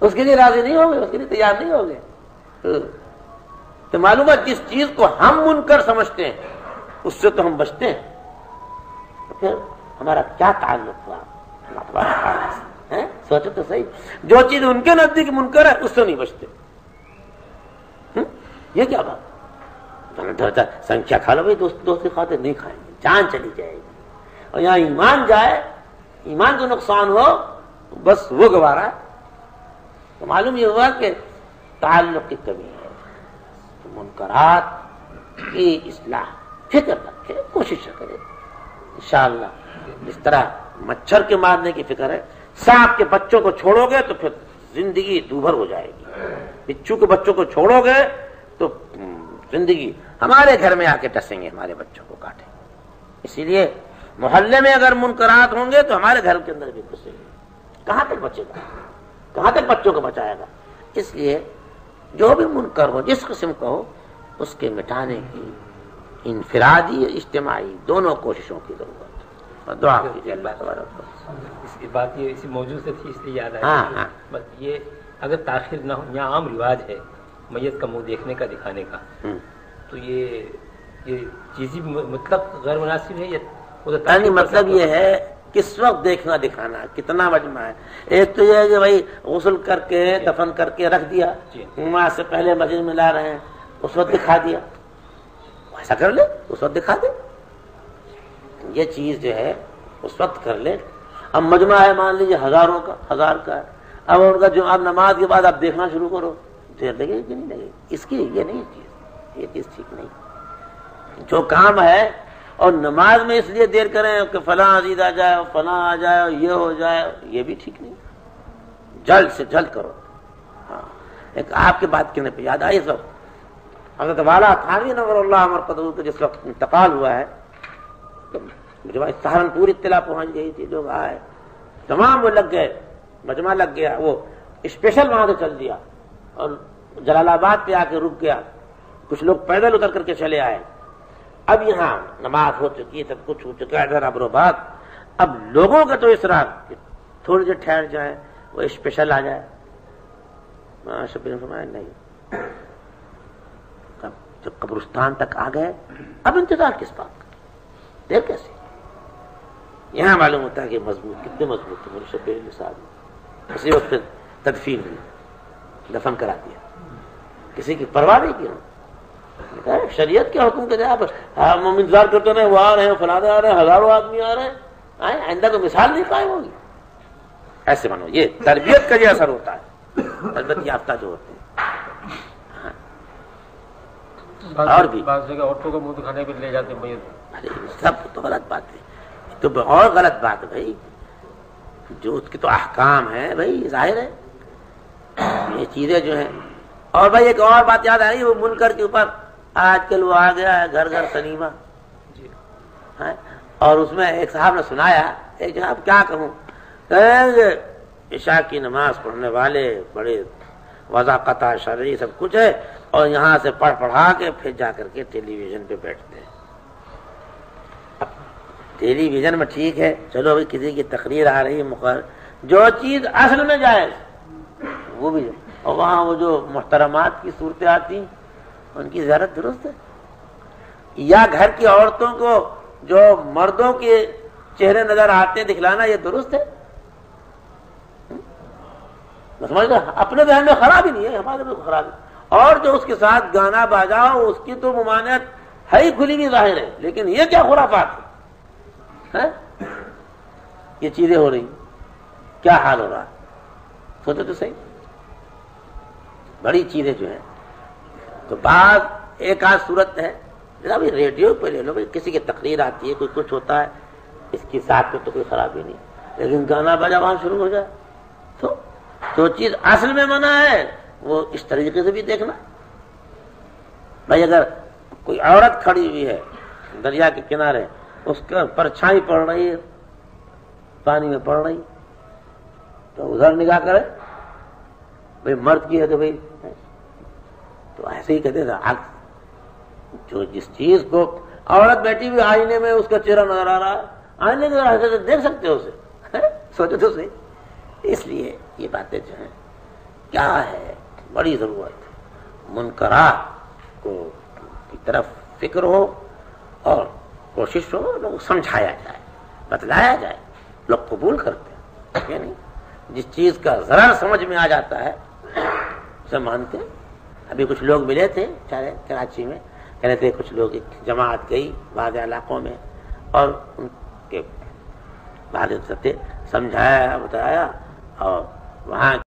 اس کے لیے راضی نہیں ہوگے، اس کے لیے تیار نہیں ہوگے. تو معلوم ہے جس چیز کو ہم منکر سمجھتے ہیں اس سے تو ہم بچتے ہیں. تو پھر ہمارا کیا تعلق ہوا اللہ تبارک تعالیٰ سے؟ سوچو تو صحیح. جو چیز ان کے نزدیک منکر ہے اس سے نہیں بچتے. یہ کیا بات؟ سنکھیا کھا لو بھائی، دوست کی خاطر نہیں کھائیں گے، جان چلی جائے گی. اور یہاں ایمان جائے، ایمان کو نقصان ہو بس وہ گوارا. تو معلوم یہ ہوا کہ تعلق کی کمی ہے. تو منکرات کی اصلاح فکر رکھے، کوشش کرے انشاءاللہ. اس طرح مچھر کے مارنے کی فکر ہے. سانپ کے بچوں کو چھوڑو گے تو پھر زندگی دوبھر ہو جائے گی. بچھو کے بچوں کو چھوڑو گے تو زندگی ہمارے گھر میں آ کے ڈسیں گے، ہمارے بچوں کو کاٹیں گے. اسی لیے محلے میں اگر منکرات ہوں گے تو ہمارے گھر کے اندر بھی گھسیں گے. کہاں تک بچے گا؟ کہاں تک بچوں کو بچائے گا؟ اس لیے جو بھی منکر ہو، جس قسم کا ہو، اس کے مٹانے کی انفرادی اجتماعی دونوں کوششوں کی ضرورت ہے. اور دعا کیجیے اللہ تبارک. اس بات یہ اسی موضوع سے تھی، اس لیے یاد آیا. بس یہ اگر تاخیر نہ ہو، یہاں عام رواج ہے میت کا منہ دیکھنے کا، دکھانے کا، تو یہ چیزیں مطلب غیر مناسب ہے. یعنی مطلب یہ ہے کس وقت دیکھنا دکھانا، کتنا مجمع ہے. ایک تو یہ ہے کہ بھائی غسل کر کے دفن کر کے رکھ دیا، وہاں سے پہلے مسجد میں لا رہے ہیں، اس وقت دکھا دیا. ایسا کر لے، اس وقت دکھا دے. یہ چیز جو ہے اس وقت کر لے. اب مجمع ہے مان لیجیے ہزاروں کا، 1000 کا ہے. اب ان کا جو اب نماز کے بعد آپ دیکھنا شروع کرو، دیر لگے گی کہ نہیں لگے گی؟ اس کی یہ نہیں چیز، یہ چیز ٹھیک نہیں. جو کام ہے اور نماز میں اس لیے دیر کریں کہ فلاں عزیز آ جائے، فلاں آ جائے، یہ ہو جائے، یہ بھی ٹھیک نہیں. جلد سے جلد کرو. ہاں، ایک آپ کی بات کرنے پہ یاد آئی اس وقت حضرت والا تھانوی نور اللہ مرقدہ کے جس وقت انتقال ہوا ہے، مجھے سہارنپور اطلاع پہنچ گئی تھی. لوگ آئے، تمام وہ لگ گئے، مجمع لگ گیا. وہ اسپیشل وہاں سے چل دیا اور جلال آباد پہ آ کے رک گیا. کچھ لوگ پیدل اتر کر کے چلے آئے. اب یہاں نماز ہو چکی ہے، سب کچھ ہو چکا ہے، ادھر ابرو بات. اب لوگوں کا تو اصرار کہ تھوڑی دیر ٹھہر جائے، وہ اسپیشل آ جائے. شبیر نے فرمایا نہیں، جب قبرستان تک آ گئے اب انتظار کس بات کا، دیر کیسے؟ یہاں معلوم ہوتا ہے کہ مضبوط کتنے مضبوط تھے شبیر صاحب. اسی وقت تدفین ہوئی، دفن کرا دیا، کسی کی پرواہ نہیں کی. شریعت کے حکم کے جواب ہم انتظار کرتے رہے، وہ آ رہے ہیں، فلانے آ رہے ہیں، ہزاروں آدمی آ رہے ہیں، آئندہ کو مثال نہیں قائم ہوگی. ایسے مانو یہ تربیت کا یہ اثر ہوتا ہے، تربیت یافتہ جو ہوتے ہیں. اور بھی عورتوں کو منہ دکھانے پہ لے جاتے ہیں. سب تو غلط بات ہے. تو اور غلط بات ہے بھائی، جو اس کی تو احکام ہے بھائی، ظاہر ہے یہ چیزیں جو ہیں. اور بھائی ایک اور بات یاد آئی، وہ منکر کے اوپر آج کل وہ آ گیا ہے گھر گھر سنیما. اور اس میں ایک صاحب نے سنایا، ایک جناب کیا کہوں، عشاء کی نماز پڑھنے والے بڑے وضاقت شرعی سب کچھ ہے، اور یہاں سے پڑھا کے پھر جا کر کے ٹیلی ویژن پہ بیٹھتے ہیں. اب ٹیلی ویژن میں ٹھیک ہے، چلو بھائی کسی کی تقریر آ رہی ہے مقرر، جو چیز اصل میں جائز وہ بھی. اور وہاں وہ جو محترمات کی صورتیں آتی ہیں ان کی زیارت درست ہے؟ یا گھر کی عورتوں کو جو مردوں کے چہرے نظر آتے ہیں دکھلانا، یہ درست ہے؟ سمجھ رہے؟ اپنے ذہن میں خراب ہی نہیں ہے، ہمارے میں خراب ہے. اور جو اس کے ساتھ گانا باجاؤ اس کی تو ممانعت ہے ہی کھلی بھی ظاہر ہے، لیکن یہ کیا خرافات ہے؟ یہ چیزیں ہو رہی، کیا حال ہو رہا، سوچو تو صحیح. بڑی چیزیں جو ہیں تو بعض ایک آدھ صورت ہے، ابھی ریڈیو پہ لے لو بھائی، کسی کی تقریر آتی ہے، کوئی کچھ ہوتا ہے، اس کی ساتھ میں تو کوئی خرابی نہیں، لیکن گانا باجا وہاں شروع ہو جائے تو جو چیز اصل میں منع ہے وہ اس طریقے سے بھی دیکھنا. بھائی اگر کوئی عورت کھڑی ہوئی ہے دریا کے کنارے، اس کا پرچھائی پڑ رہی ہے، پانی میں پڑ رہی، تو ادھر نگاہ کرے. بھائی مرد کی ہے تو بھائی تو ایسے ہی کہتے تھے. جو جس چیز کو عورت بیٹھی ہوئی آئینے میں اس کا چہرہ نظر آ رہا ہے، آئینے کے ایسے دیکھ سکتے ہو اسے، سوچو تو صحیح. اس لیے یہ باتیں جو ہیں کیا ہے، بڑی ضرورت ہے منکرات کی طرف فکر ہو اور کوشش ہو، لوگ سمجھایا جائے، بتلایا جائے، لوگ قبول کرتے ہیں، یعنی جس چیز کا ضرر سمجھ میں آ جاتا ہے اسے مانتے ہیں۔ ابھی کچھ لوگ ملے تھے کراچی میں، کہہ رہے تھے کچھ لوگ ایک جماعت گئی بعض علاقوں میں اور ان کے بعد سمجھایا بتایا اور وہاں